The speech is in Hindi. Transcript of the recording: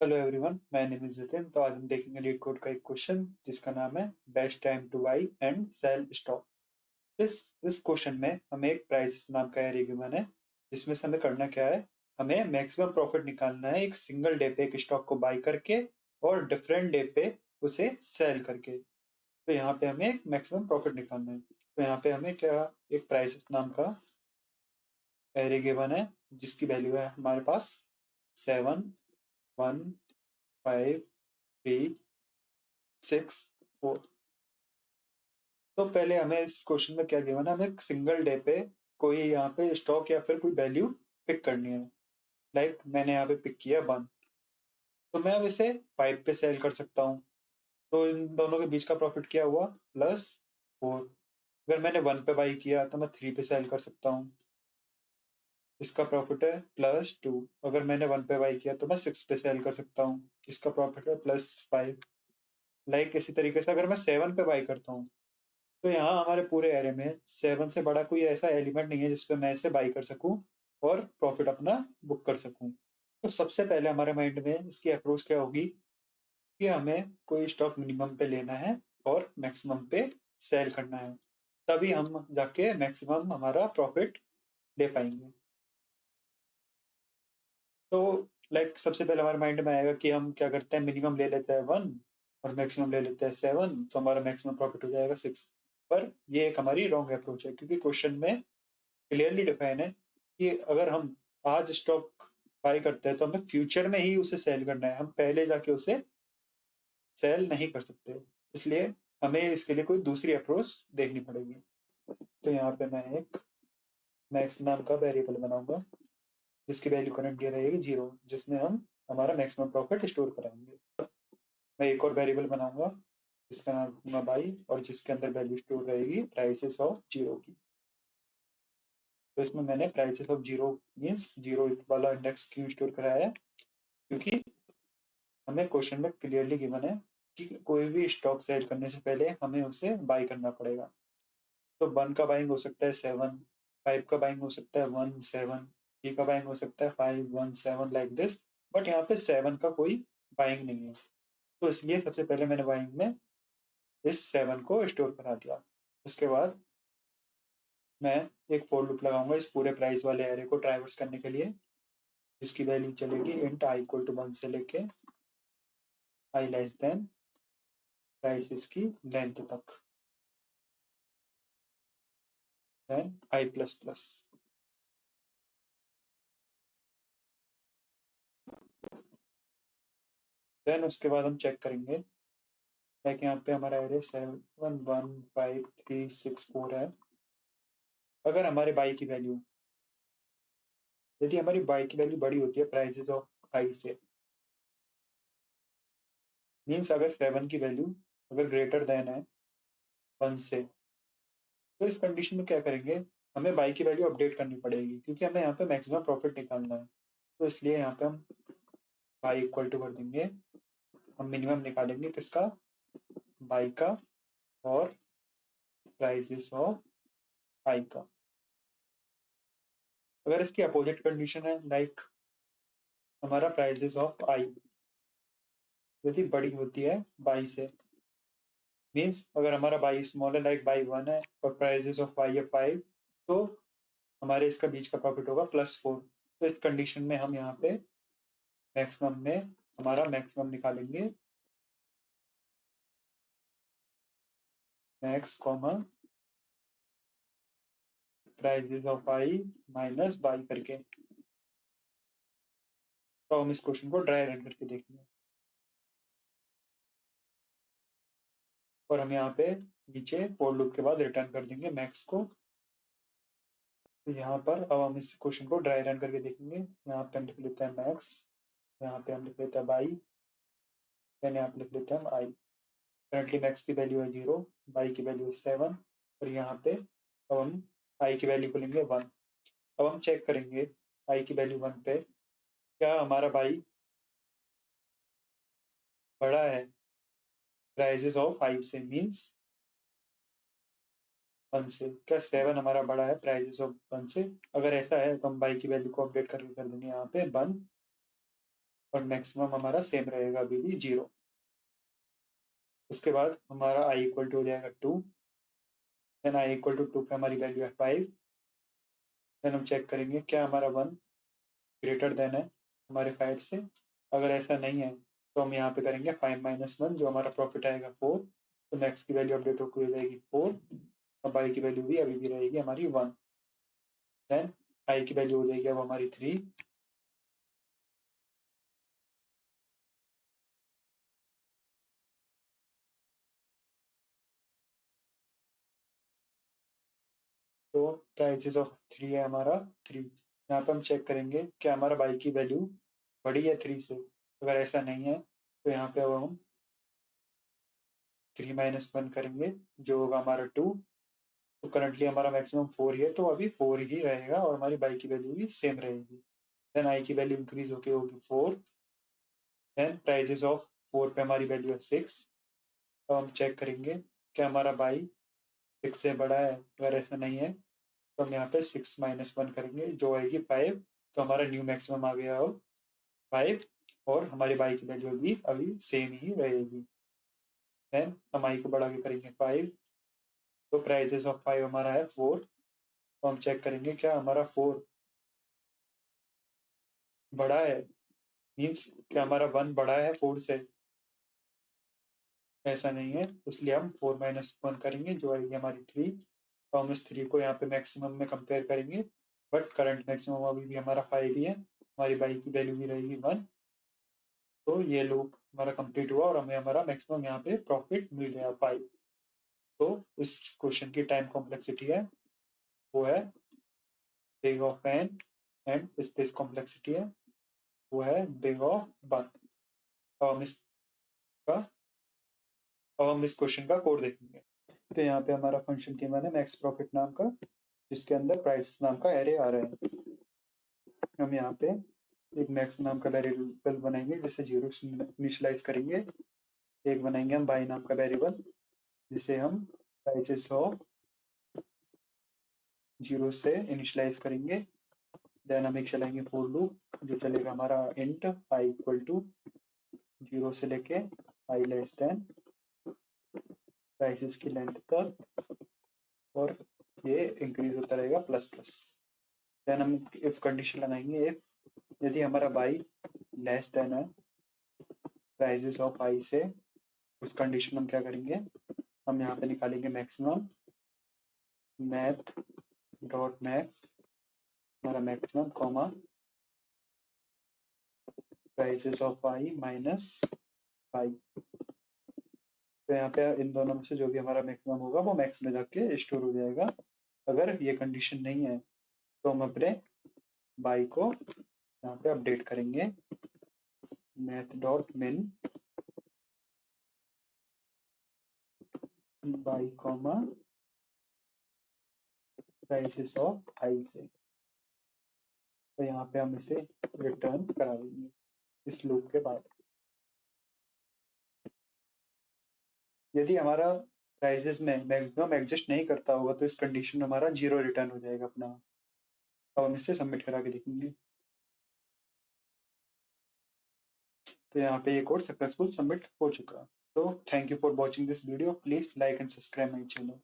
Hello everyone, my name is Jitin. तो आज हम देखेंगे लीड कोड का एक क्वेश्चन जिसका नाम है best time to buy and sell stock. इस क्वेश्चन में हमें एक प्राइस नाम का एरे गिवन है जिसमें से हमें करना क्या है। हमें मैक्सिमम प्रॉफिट निकालना है एक सिंगल डे पे एक स्टॉक को बाई करके और डिफरेंट डे पे उसे सेल करके। तो यहाँ पे हमें एक मैक्सिमम प्रॉफिट निकालना है। तो यहाँ पे हमें क्या एक प्राइस नाम का एरे गिवन है जिसकी वैल्यू है हमारे पास 7, 1, 5, 3, 6, 4। तो पहले हमें इस क्वेश्चन में क्या गिवन है, हमें एक सिंगल डे पे कोई यहाँ पे स्टॉक या फिर कोई वैल्यू पिक करनी है। लाइक मैंने यहाँ पे पिक किया 1, तो मैं अब इसे 5 पे सेल कर सकता हूँ। तो इन दोनों के बीच का प्रॉफिट क्या हुआ, +4। अगर मैंने 1 पे बाई किया तो मैं 3 पे सेल कर सकता हूँ, इसका प्रॉफिट है +2। अगर मैंने 1 पे बाई किया तो मैं 6 पे सेल कर सकता हूँ, इसका प्रॉफिट है +5। लाइक इसी तरीके से अगर मैं 7 पे बाई करता हूँ तो यहाँ हमारे पूरे एरे में 7 से बड़ा कोई ऐसा एलिमेंट नहीं है जिस पे मैं इसे बाई कर सकूं और प्रॉफिट अपना बुक कर सकूं। तो सबसे पहले हमारे माइंड में इसकी अप्रोच क्या होगी कि हमें कोई स्टॉक मिनिमम पे लेना है और मैक्सिमम पे सेल करना है, तभी हम जाके मैक्सिमम हमारा प्रॉफिट ले पाएंगे। तो लाइक सबसे पहले हमारे माइंड में आएगा कि हम क्या करते हैं, मिनिमम ले लेते हैं 1 और मैक्सिमम ले लेते हैं 7, तो हमारा मैक्सिमम प्रॉफिट हो जाएगा 6। पर ये एक हमारी रॉन्ग अप्रोच है क्योंकि क्वेश्चन में क्लियरली डिफाइन है कि अगर हम आज स्टॉक बाय करते हैं तो हमें फ्यूचर में ही उसे सेल करना है, हम पहले जाके उसे सेल नहीं कर सकते। इसलिए हमें इसके लिए कोई दूसरी अप्रोच देखनी पड़ेगी। तो यहाँ पे मैं एक मैक्स नाम का वेरिएबल बनाऊंगा जिसकी वैल्यू करंट ये रहेगी 0, जिसमें हम हमारा मैक्सिमम प्रॉफिट स्टोर कराएंगे। मैं एक और वेरिएबल बनाऊंगा जिसका नाम रखूंगा बाई और जिसके अंदर वैल्यू स्टोर रहेगी प्राइसेस ऑफ जीरो की। तो इसमें मैंने prices of zero means zero वाला इंडेक्स क्यों स्टोर कराया है, क्योंकि हमें क्वेश्चन में क्लियरली गिवन है कि कोई भी स्टॉक सेल करने से पहले हमें उसे बाई करना पड़ेगा। तो 1 का बाइंग हो सकता है 7, 5 का बाइंग हो सकता है 1, 7, 3 का बाइंग हो सकता है 5, 1, 7 लाइक दिस। बट यहाँ पे 7 का कोई बाइंग नहीं है, तो इसलिए सबसे पहले मैंने बाइंग में इस 7 को स्टोर करा दिया। उसके बाद मैं एक फॉर लूप लगाऊंगा इस पूरे प्राइस वाले एरे को ट्राइवर्स करने के लिए, जिसकी वैल्यू चलेगी इंट आई इक्वल टू 1 से लेके आई लेस देन प्राइसेस की लेंथ तक, then i plus plus. Then उसके बाद हम चेक करेंगे, लाइक यहाँ पे हमारा एरे 7, 1, 5, 3, 6, 4 है। अगर हमारे बाई की वैल्यू, यदि हमारी बाई की वैल्यू बड़ी होती है प्राइसेस ऑफ आई से, मीन्स अगर 7 की वैल्यू अगर ग्रेटर देन है 1 से, तो इस कंडीशन में क्या करेंगे, हमें बाई की वैल्यू अपडेट करनी पड़ेगी क्योंकि हमें यहाँ पे मैक्सिमम प्रॉफिट निकालना है। तो इसलिए यहाँ पे हम बाई इक्वल टू कर देंगे, हम मिनिमम निकालेंगे किसका, बाई का और प्राइसेस ऑफ आई का। अगर इसकी अपोजिट कंडीशन है, लाइक हमारा प्राइसेस ऑफ आई यदि बड़ी होती है बाई से, मीन्स अगर हमारा बाई स्मॉल है लाइक बाई 1 है और प्राइसेस ऑफ वाई है 5, तो हमारे इसका बीच का प्रॉफिट होगा +4। तो इस कंडीशन में हम यहाँ पे मैक्सिमम में हमारा मैक्सिमम निकालेंगे, max comma prices of I minus by करके। तो हम इस क्वेश्चन को ड्राई रन करके देखेंगे और हम यहाँ पे नीचे फॉर लूप के बाद रिटर्न कर देंगे मैक्स को। तो यहाँ पर अब हम इस क्वेश्चन को ड्राई रन करके देखेंगे। यहाँ पे हम लिख लेते हैं मैक्स, यहाँ पे हम लिख लेते हैं बाई, देन यहाँ पे लिख लेते हैं हम आई। करंटली मैक्स की वैल्यू है 0, बाई की वैल्यू है 7 और यहाँ पे अब हम आई की वैल्यू को लेंगे 1। अब हम चेक करेंगे आई की वैल्यू 1 पे क्या हमारा बाई बड़ा है प्राइजेस ऑफ 5 से, मीन्स 1 से। क्या 7 हमारा बड़ा है प्राइजेस ऑफ 1 से? अगर ऐसा है तो हम बाई की वैल्यू को अपडेट करके कर देंगे यहाँ पे 1 और मैक्सिमम हमारा सेम रहेगा अभी भी 0। उसके बाद हमारा i इक्वल टू हो जाएगा 2, देन i इक्वल टू 2 पे हमारी वैल्यू है 5। देन हम चेक करेंगे क्या हमारा 1 ग्रेटर देन है हमारे 5 से। अगर ऐसा नहीं है तो हम यहाँ पे करेंगे 5 माइनस 1, जो हमारा प्रॉफिट आएगा 4। तो मैक्स की वैल्यू अपडेट होकर हो जाएगी 4, और बाई की वैल्यू भी अभी भी रहेगी हमारी 1। देन आई की वैल्यू हो जाएगी अब हमारी 3। तो प्राइसेस ऑफ 3 है हमारा 3। यहाँ पे हम चेक करेंगे क्या हमारा बाई की वैल्यू बड़ी है 3 से। अगर ऐसा नहीं है तो यहाँ पे अब हम 3 माइनस 1 करेंगे, जो होगा हमारा 2। तो करंटली हमारा मैक्सिमम 4 ही है, तो अभी 4 ही रहेगा और हमारी बाई की वैल्यू भी सेम रहेगी। देन आई की वैल्यू इंक्रीज होके होगी 4। देन प्राइजेस ऑफ 4 पे हमारी वैल्यू है 6। तो हम चेक करेंगे क्या हमारा बाई 6 से बड़ा है। अगर ऐसा नहीं है तो हम यहाँ पे 6 माइनस 1 करेंगे, जो आएगी 5। तो हमारा न्यू मैक्सिमम आ गया अब 5, और हमारी बाई की वैल्यू भी अभी सेम ही रहेगी। देन हम आई को बढ़ा के करेंगे 5। तो प्राइजेस ऑफ 5 हमारा है 4। तो हम चेक करेंगे क्या हमारा 4 बड़ा है, मीन्स क्या हमारा 1 बड़ा है 4 से। ऐसा नहीं है, इसलिए हम 4 माइनस 1 करेंगे, जो आएगी हमारी 3। तो हम इस 3 को यहाँ पे मैक्सिमम में कंपेयर करेंगे, बट करंट मैक्सिमम अभी भी हमारा 5 ही है। हमारी बाई की वैल्यू भी रहेगी 1। तो ये लूप हमारा कंप्लीट हुआ और हमें हमारा मैक्सिमम यहाँ पे प्रॉफिट मिल गया 5। तो इस क्वेश्चन की टाइम कॉम्प्लेक्सिटी है वो है big of n, and space complexity है वो है बिग ऑफ 1। अब हम इसका अब हम इस क्वेश्चन का कोड देखेंगे। तो यहाँ पे हमारा फंक्शन की मैंने मैक्स प्रॉफिट नाम का, जिसके अंदर प्राइस नाम का एरे आ रहा है। हम यहाँ पे एक मैक्स नाम का वेरिएबल बनाएंगे जिसे 0 से इनिशियलाइज करेंगे। एक बनाएंगे हम बाई नाम का वेरिएबल जिसे हम प्राइसेस ऑफ 0 से इनिशियलाइज करेंगे। देन हम एक चलाएंगे फॉर लूप जो चलेगा हमारा इंट आई इक्वल टू 0 से लेके आई लेस देन प्राइसेस की लेंथ तक, और ये इंक्रीज होता रहेगा प्लस प्लस। देन हम इफ कंडीशन लगाएंगे, इफ यदि हमारा बाई लेस देन है प्राइजेस ऑफ आई से, उस कंडीशन हम क्या करेंगे, हम यहाँ पे निकालेंगे मैक्सिमम मैथ डॉट मैक्स हमारा maximum comma prices of I minus I. तो यहाँ पे इन दोनों में से जो भी हमारा मैक्सिमम होगा वो मैक्स में जाके स्टोर हो जाएगा। अगर ये कंडीशन नहीं है तो हम अपने बाई को यहाँ पे अपडेट करेंगे math dot min by comma prices of I से। तो यहाँ पे हम इसे रिटर्न करा देंगे इस लूप के बाद। यदि हमारा प्राइसेस में मैक्सिमम एग्जिस्ट नहीं करता होगा तो इस कंडीशन में हमारा 0 रिटर्न हो जाएगा अपना। अब हम इसे सबमिट करा के देखेंगे। तो यहाँ पे ये कोड सक्सेसफुल सबमिट हो चुका। तो thank you for watching this video, please like and subscribe my channel.